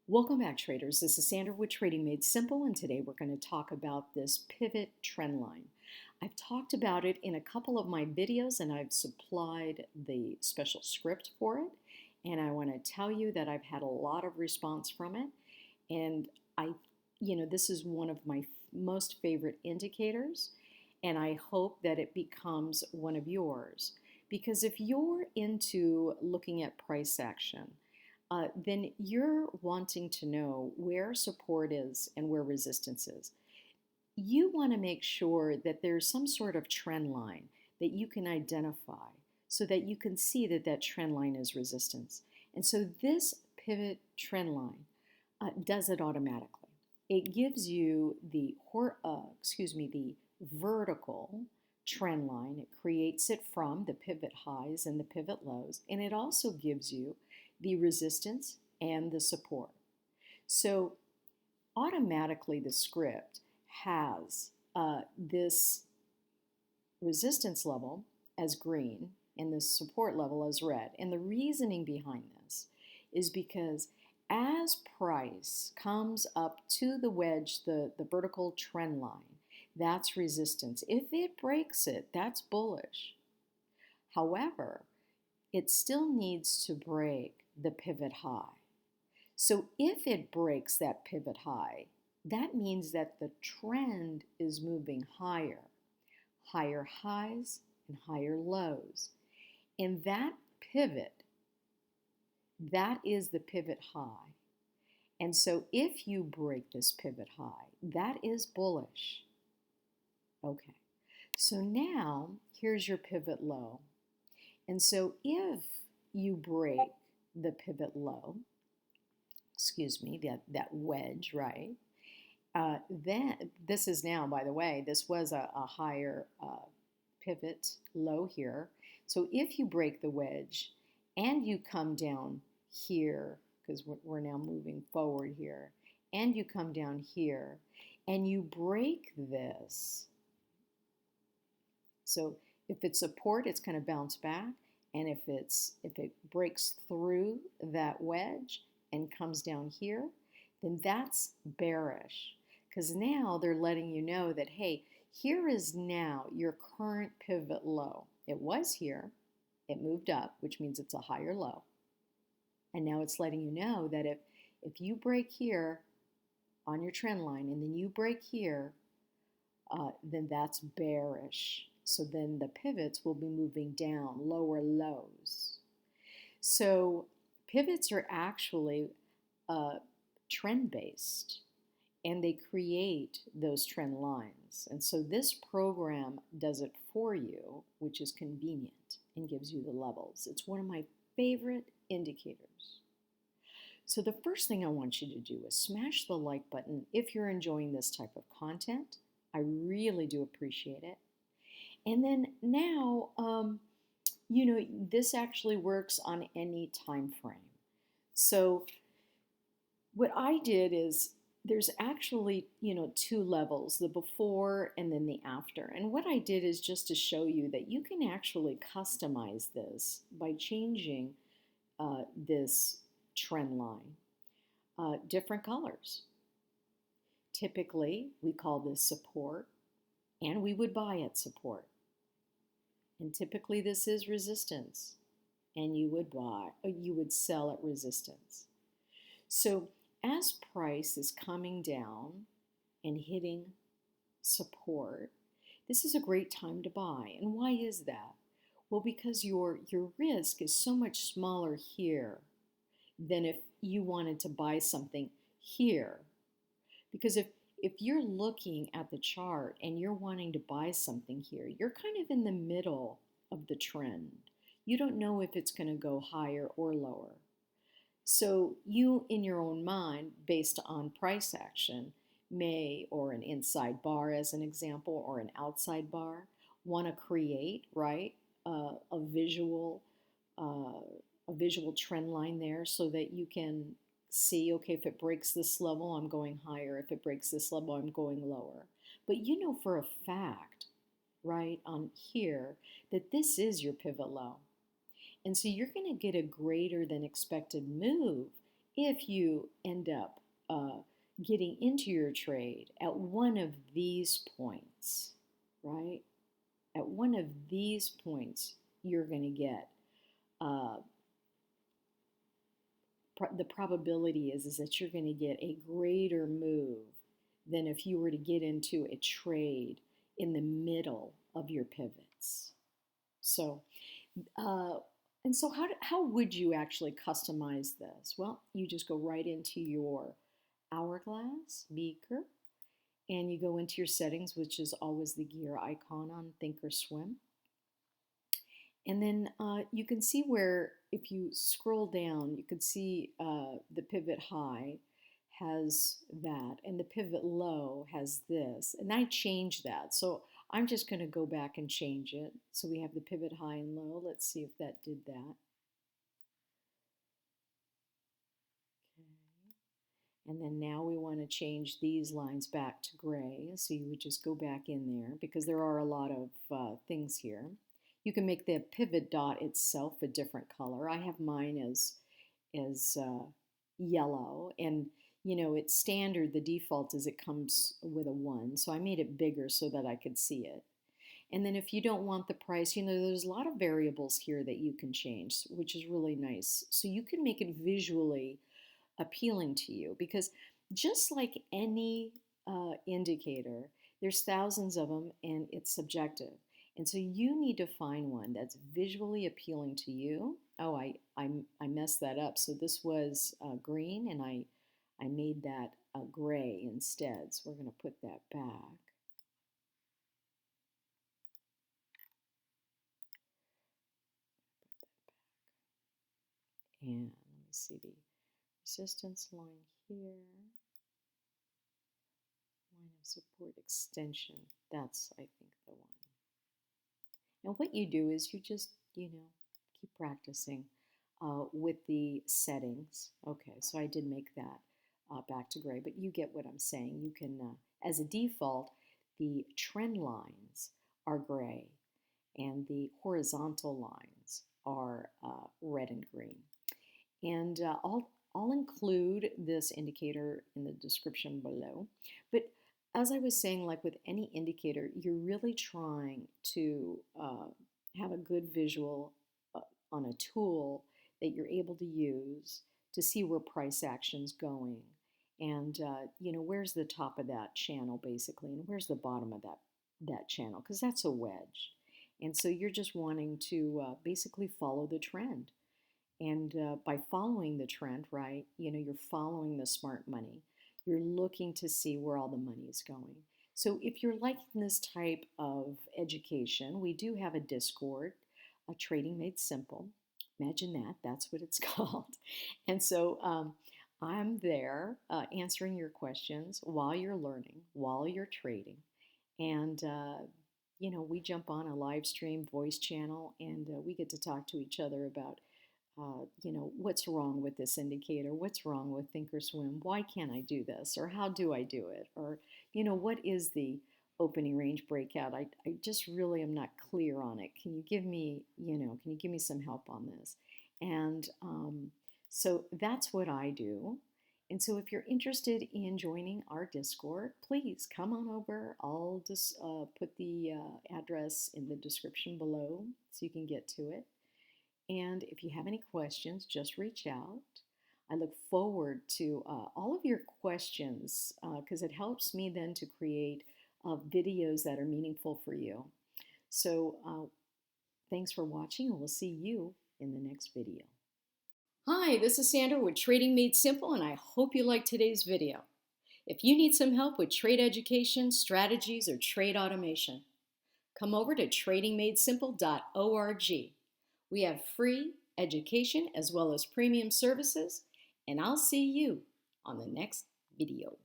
Welcome back, traders. This is Sandra with Trading Made Simple, and today we're going to talk about this pivot trend line. I've talked about it in a couple of my videos, and I've supplied the special script for it. And I want to tell you that I've had a lot of response from it. And this is one of my most favorite indicators, and I hope that it becomes one of yours. Because if you're into looking at price action, then you're wanting to know where support is and where resistance is. You want to make sure that there's some sort of trend line that you can identify so that you can see that that trend line is resistance. And so this pivot trend line does it automatically. It gives you the vertical trend line. It creates it from the pivot highs and the pivot lows, and it also gives you the resistance and the support. So automatically the script has this resistance level as green and the support level as red. And the reasoning behind this is because as price comes up to the wedge, the vertical trend line, that's resistance. If it breaks it, that's bullish. However, it still needs to break the pivot high. So if it breaks that pivot high, that means that the trend is moving higher, higher highs and higher lows. And that pivot, that is the pivot high. And so if you break this pivot high, that is bullish. Okay, so now here's your pivot low. And so if you break the pivot low, that wedge, right? Then this is now, by the way, this was a higher pivot low here. So if you break the wedge and you come down here, because we're now moving forward here, and you come down here and you break this. So if it's support, it's going to bounce back. And if it breaks through that wedge and comes down here, then that's bearish. Because now they're letting you know that, hey, here is now your current pivot low. It was here. It moved up, which means it's a higher low. And now it's letting you know that if you break here on your trend line and then you break here, then that's bearish. So then the pivots will be moving down, lower lows. So pivots are actually trend-based, and they create those trend lines. And so this program does it for you, which is convenient and gives you the levels. It's one of my favorite indicators. So the first thing I want you to do is smash the like button if you're enjoying this type of content. I really do appreciate it. And then now, this actually works on any time frame. So what I did is there's actually, two levels, the before and then the after. And what I did is just to show you that you can actually customize this by changing this trend line, different colors. Typically, we call this support, and we would buy at support. And typically this is resistance, and you would sell at resistance. So as price is coming down and hitting support, this is a great time to buy. And why is that? Well, because your risk is so much smaller here than if you wanted to buy something here. Because if you're looking at the chart and you're wanting to buy something here, you're kind of in the middle of the trend. You don't know if it's going to go higher or lower. So you, in your own mind, based on price action, or an inside bar as an example, or an outside bar, want to create, right, a visual trend line there so that you can see, okay, if it breaks this level, I'm going higher. If it breaks this level, I'm going lower. But you know for a fact, right, on here, that this is your pivot low. And so you're going to get a greater than expected move if you end up getting into your trade at one of these points, right? At one of these points, you're going to get uh, the probability is that you're going to get a greater move than if you were to get into a trade in the middle of your pivots. So, uh, and so how would you actually customize this? Well, you just go right into your hourglass beaker and you go into your settings, which is always the gear icon on ThinkorSwim. And then you can see where, if you scroll down, you can see the pivot high has that, and the pivot low has this. And I changed that. So I'm just going to go back and change it. So we have the pivot high and low. Let's see if that did that. Okay. And then now we want to change these lines back to gray. So you would just go back in there because there are a lot of things here. You can make the pivot dot itself a different color. I have mine as yellow, and you know it's standard. The default is it comes with a 1, so I made it bigger so that I could see it. And then if you don't want the price, you know there's a lot of variables here that you can change, which is really nice. So you can make it visually appealing to you because just like any indicator, there's thousands of them and it's subjective. And so you need to find one that's visually appealing to you. Oh, I messed that up. So this was green, and I made that gray instead. So we're going to put that back. And let me see the resistance line here. Line of support extension. That's, I think, the one. And what you do is you just, you know, keep practicing with the settings. Okay, so I did make that back to gray, but you get what I'm saying. You can, as a default, the trend lines are gray and the horizontal lines are red and green. And I'll include this indicator in the description below. But as I was saying, like with any indicator, you're really trying to have a good visual on a tool that you're able to use to see where price action's going. And, you know, where's the top of that channel, basically, and where's the bottom of that channel, because that's a wedge. And so you're just wanting to basically follow the trend. And by following the trend, right, you know, you're following the smart money. You're looking to see where all the money is going. So if you're liking this type of education, we do have a Discord, a Trading Made Simple. Imagine that, that's what it's called. And so I'm there answering your questions while you're learning, while you're trading. And, you know, we jump on a live stream voice channel and we get to talk to each other about you know, what's wrong with this indicator? What's wrong with ThinkorSwim? Why can't I do this? Or how do I do it? Or, you know, what is the opening range breakout? I just really am not clear on it. Can you give me, you know, can you give me some help on this? And so that's what I do. And so if you're interested in joining our Discord, please come on over. I'll just put the address in the description below so you can get to it. And if you have any questions, just reach out. I look forward to all of your questions because it helps me then to create videos that are meaningful for you. So thanks for watching, and we'll see you in the next video. Hi, this is Sandra with Trading Made Simple, and I hope you liked today's video. If you need some help with trade education, strategies, or trade automation, come over to tradingmadesimple.org. We have free education as well as premium services, and I'll see you on the next video.